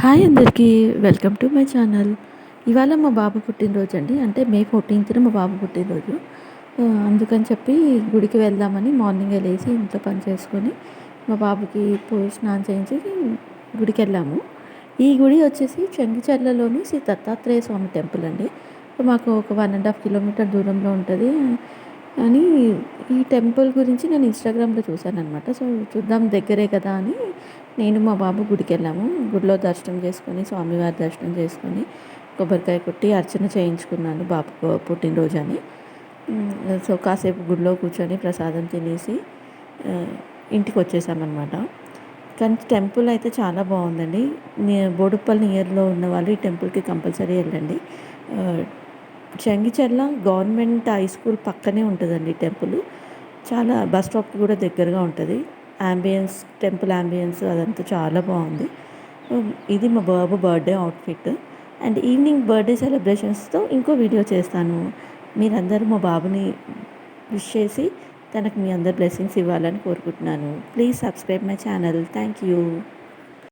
Hi అందరికీ. Welcome to my channel. ఇవాళ మా బాబు పుట్టినరోజు అండి. అంటే మే 14న మా బాబు పుట్టినరోజు. అందుకని చెప్పి గుడికి వెళ్దామని మార్నింగే లేచి ఇంట్లో పని చేసుకొని మా బాబుకి స్నానం చేయించి గుడికెళ్ళాము. ఈ గుడి వచ్చేసి చెంగిచెర్లలోని శ్రీ దత్తాత్రేయ స్వామి టెంపుల్ అండి. మాకు ఒక 1½ కిలోమీటర్ దూరంలో ఉంటది అని ఈ టెంపుల్ గురించి నేను ఇన్‌స్టాగ్రామ్‌లో చూశాననమాట. సో, చూద్దాం దగ్గరే కదా అని నేను మా బాబు గుడికెళ్ళాము. గుడిలో దర్శనం చేసుకొని, స్వామివారి దర్శనం చేసుకొని, కొబ్బరికాయ కొట్టి అర్చన చేయించుకున్నాను బాబు పుట్టినరోజని. సో, కాసేపు గుడిలో కూర్చొని ప్రసాదం తినేసి ఆహ్, ఇంటికొచ్చేసామనమాట. కానీ టెంపుల్ అయితే చాలా బావుందండి. బోడుప్పల్ నియర్‌లో ఉన్నవాళ్ళు ఈ టెంపుల్‌కి కంపల్సరీ ఎళ్ళండి. ఆహ్, చెంగిచెర్ల గవర్నమెంట్ హై స్కూల్ పక్కనే ఉంటదండి టెంపుల్. చాలా బస్ స్టాప్‌కి కూడా దగ్గరగా ఉంటది. టెంపుల్ యాంబియన్స్ అదంతా చాలా బావుంది. ఇది మా బాబు birthday outfit. And evening birthday సెలబ్రేషన్స్‌తో ఇంకో వీడియో చేస్తాను. మీరందరూ మా బాబుని విష్ చేసి తనకు మీ అందరి బ్లెస్సింగ్స్ ఇవ్వాలని కోరుకుంటున్నాను. Please subscribe my channel. Thank you.